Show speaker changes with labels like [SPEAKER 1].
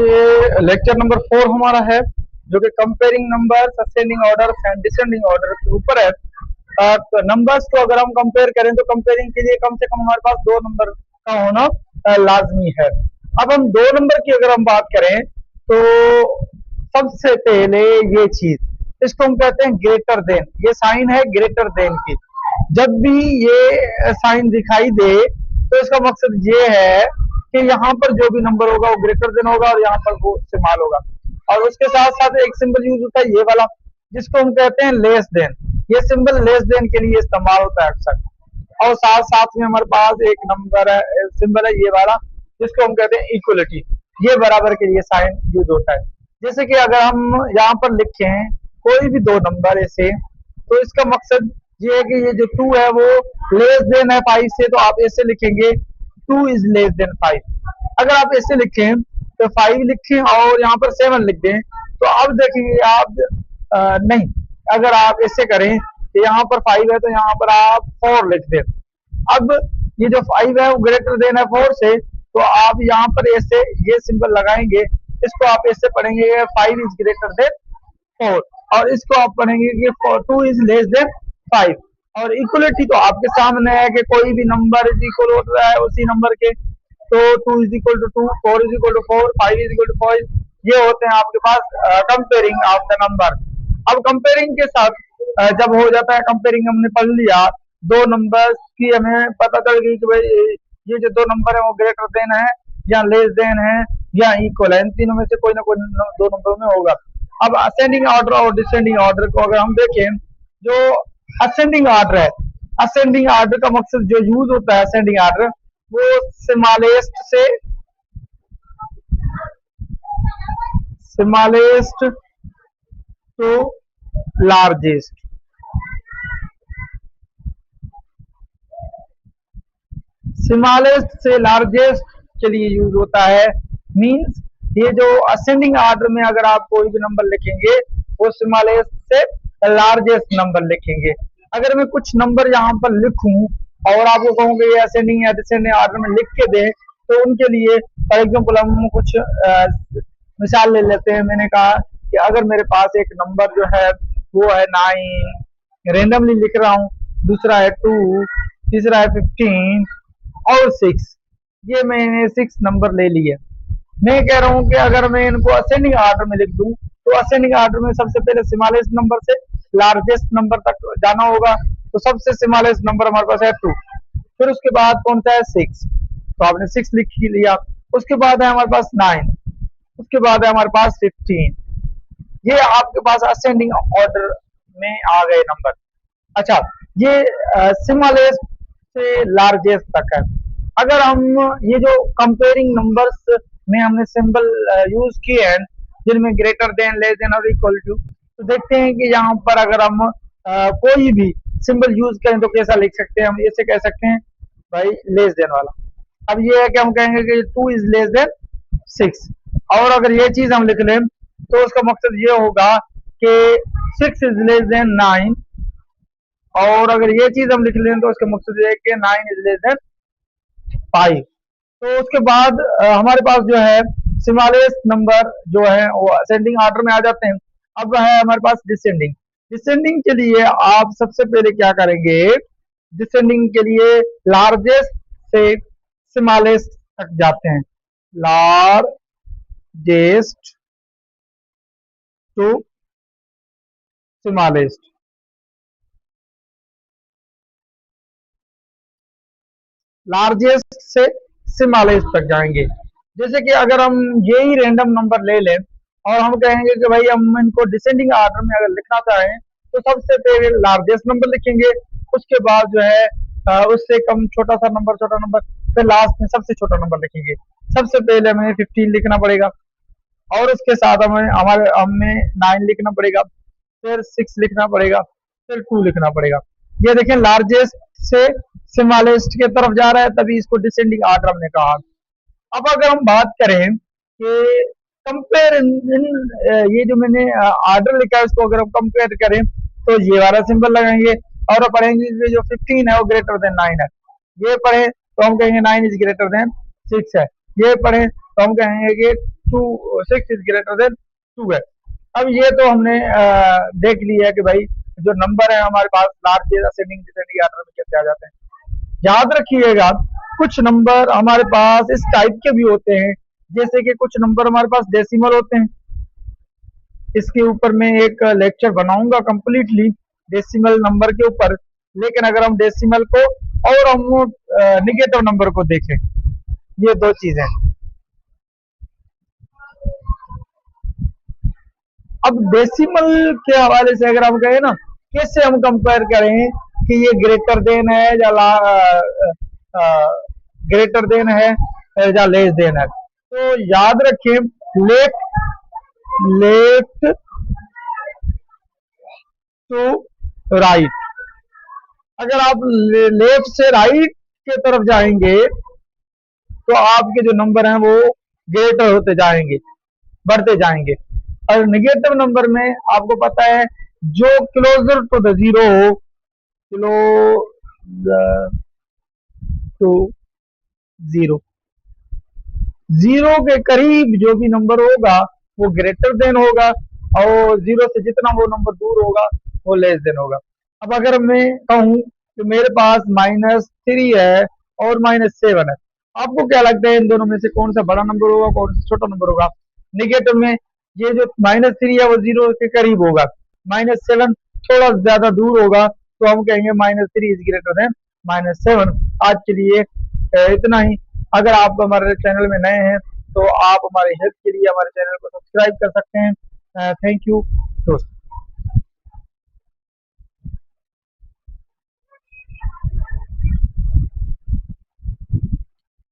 [SPEAKER 1] ये lecture number 4 हमारा है, जो कि comparing number ascending order and descending order के ऊपर है। नंबर्स को अगर हम कंपेयर करें तो कंपेयरिंग के लिए कम से कम हमारे पास 2 नंबर का होना लाजमी है। अब हम 2 नंबर की अगर हम बात करें तो सबसे पहले ये चीज, इसको हम कहते हैं ग्रेटर देन। ये साइन है ग्रेटर देन की। जब भी ये साइन दिखाई दे तो इसका मकसद ये है कि यहाँ पर जो भी नंबर होगा वो ग्रेटर देन होगा और यहाँ पर वो इस्तेमाल होगा। और उसके साथ साथ एक सिंबल यूज होता है ये वाला, जिसको हम कहते हैं लेस देन। ये सिंबल लेस देन के लिए इस्तेमाल होता है अक्सर। और साथ साथ में हमारे पास एक नंबर है, सिंबल है ये वाला, जिसको हम कहते हैं इक्वलिटी। ये बराबर के लिए साइन यूज होता है। जैसे कि अगर हम यहाँ पर लिखें कोई भी 2 नंबर ऐसे, तो इसका मकसद ये है कि ये जो 2 है वो लेस देन है 5 से, तो आप ऐसे लिखेंगे 2 इज लेस देन 5। अगर आप ऐसे लिखें तो 5 लिखें और यहाँ पर 7 लिख दें, तो अब देखेंगे आप नहीं, अगर आप ऐसे करें कि यहाँ पर 5 है तो यहाँ पर आप 4 लिख दें। अब ये जो 5 है वो ग्रेटर देन है 4 से, तो आप यहाँ पर ऐसे ये सिंबल लगाएंगे। इसको आप ऐसे पढ़ेंगे 5 इज ग्रेटर देन 4, और इसको आप पढ़ेंगे कि 2 इज लेस देन 5। और इक्वलिटी तो आपके सामने है कि कोई भी नंबर इज इक्वल होता है उसी नंबर के, तो 2 is equal to 2, 4 is equal to 4, 5 is equal to 5। ये होते हैं आपके पास कंपेयरिंग ऑफ द नंबर। अब कंपेयरिंग के साथ जब हो जाता है कंपेयरिंग, हमने पढ़ लिया 2 नंबर्स की, हमें पता चल गई कि भाई ये जो 2 नंबर है वो ग्रेटर देन है या लेस देन है या इक्वल है। इन तीनों में से कोई ना कोई 2 नंबर में होगा। अब असेंडिंग ऑर्डर और डिसेंडिंग ऑर्डर को अगर हम देखें, जो असेंडिंग ऑर्डर है, असेंडिंग ऑर्डर का मकसद जो यूज होता है असेंडिंग ऑर्डर, वो स्मॉलेस्ट टू लार्जेस्ट, स्मॉलेस्ट से लार्जेस्ट के लिए यूज होता है। मींस ये जो असेंडिंग ऑर्डर में अगर आप कोई भी नंबर लिखेंगे वो स्मॉलेस्ट से लार्जेस्ट नंबर लिखेंगे। अगर मैं कुछ नंबर यहाँ पर लिखूं और आपको कहूँ कि ये असेंडिंग या डिसेंडिंग ऑर्डर में लिख के दे, तो उनके लिए फॉर एग्जाम्पल हम कुछ मिसाल ले लेते हैं। मैंने कहा कि अगर मेरे पास एक नंबर जो है वो है 9, रेंडमली लिख रहा हूँ, दूसरा है 2, तीसरा है 15 और 6, ये मैंने 6 नंबर ले लिए। मैं कह रहा हूँ कि अगर मैं इनको असेंडिंग ऑर्डर में लिख दूं, तो असेंडिंग ऑर्डर में सबसे पहले स्मॉलेस्ट नंबर से लार्जेस्ट नंबर तक जाना होगा। तो सबसे स्मॉलेस्ट नंबर हमारे पास है 2, फिर उसके बाद कौन सा है 6, तो आपने 6 लिख ही लिया। उसके बाद है हमारे पास 9, उसके बाद है हमारे पास 15। ये आपके पास असेंडिंग ऑर्डर में आ गए नंबर। अच्छा, ये स्मॉलेस्ट से लार्जेस्ट तक है। अगर हम ये जो कंपेयरिंग नंबर्स में हमने सिंबल यूज किए हैं जिनमें ग्रेटर देन, लेस देन और इक्वल टू, तो देखते हैं कि यहाँ पर अगर हम कोई भी सिंबल यूज करें तो कैसा लिख सकते हैं। हम ऐसे कह सकते हैं भाई लेस देन वाला। अब ये है कि हम कहेंगे कि 2 इज लेस देन 6, और अगर ये चीज हम लिख लें तो उसका मकसद ये होगा कि 6 इज लेस देन 9, और अगर ये चीज हम लिख लें तो उसका मकसद ये है कि 9 इज लेस देन 5। तो उसके बाद हमारे पास जो है स्मॉलेस्ट नंबर जो है वो असेंडिंग ऑर्डर में आ जाते हैं। अब है हमारे पास डिसेंडिंग। डिसेंडिंग के लिए आप सबसे पहले क्या करेंगे, डिसेंडिंग के लिए लार्जेस्ट से स्मॉलेस्ट तक जाते हैं, लार्जेस्ट टू स्मॉलेस्ट। लार्जेस्ट से स्मॉलेस्ट तक जाएंगे। जैसे कि अगर हम यही रैंडम नंबर ले लें और हम कहेंगे कि भाई हम इनको डिसेंडिंग ऑर्डर में अगर लिखना चाहें तो सबसे पहले लार्जेस्ट नंबर लिखेंगे, उसके बाद जो है उससे कम छोटा नंबर, फिर लास्ट में सबसे छोटा नंबर लिखेंगे। सबसे पहले हमें 15 लिखना पड़ेगा, और उसके साथ हमें 9 लिखना पड़ेगा, फिर 6 लिखना पड़ेगा, फिर 2 लिखना पड़ेगा। ये देखें लार्जेस्ट से स्मॉलेस्ट के तरफ जा रहा है, तभी इसको डिसेंडिंग ऑर्डर हमने कहा। अब अगर हम बात करें कि कंपेयर ये जो मैंने ऑर्डर लिखा है इसको अगर हम कंपेयर करें तो ये वाला सिंबल लगाएंगे और पढ़ेंगे कि जो 15 है वो ग्रेटर देन 9 है। ये पढ़े तो हम कहेंगे 9 इज ग्रेटर देन 6 है। ये पढ़े तो हम कहेंगे कि 6 इज ग्रेटर देन 2 है। अब ये तो हमने देख लिया है कि भाई जो नंबर है हमारे पास लार्ज असेंडिंग डिसेंडिंग ऑर्डर में कैसे आ जाते हैं। याद रखिएगा कुछ नंबर हमारे पास इस टाइप के भी होते हैं, जैसे कि कुछ नंबर हमारे पास डेसिमल होते हैं। इसके ऊपर मैं एक लेक्चर बनाऊंगा कंप्लीटली डेसिमल नंबर के ऊपर। लेकिन अगर हम डेसिमल को और हम निगेटिव नंबर को देखें, ये दो चीजें। अब डेसिमल के हवाले से अगर हम कहें ना, कैसे हम कंपेयर करें कि ये ग्रेटर देन है या ग्रेटर देन है या लेस देन है, तो याद रखें लेफ्ट लेफ्ट टू राइट। अगर आप लेफ्ट से राइट के तरफ जाएंगे तो आपके जो नंबर हैं वो ग्रेटर होते जाएंगे, बढ़ते जाएंगे। और निगेटिव नंबर में आपको पता है जो क्लोजर टू द जीरो हो, क्लोजर टू जीरो, जीरो के करीब जो भी नंबर होगा वो ग्रेटर देन होगा, और जीरो से जितना वो नंबर दूर होगा वो लेस देन होगा। अब अगर मैं कहूं कि मेरे पास -3 है और -7 है, आपको क्या लगता है इन दोनों में से कौन सा बड़ा नंबर होगा, कौन सा छोटा नंबर होगा? निगेटिव में ये जो -3 है वो जीरो के करीब होगा, -7 थोड़ा ज्यादा दूर होगा, तो हम कहेंगे -3 इज ग्रेटर देन -7। आज के लिए इतना ही। अगर आप हमारे चैनल में नए हैं तो आप हमारे हेल्प के लिए हमारे चैनल को सब्सक्राइब कर सकते हैं। थैंक यू दोस्तों।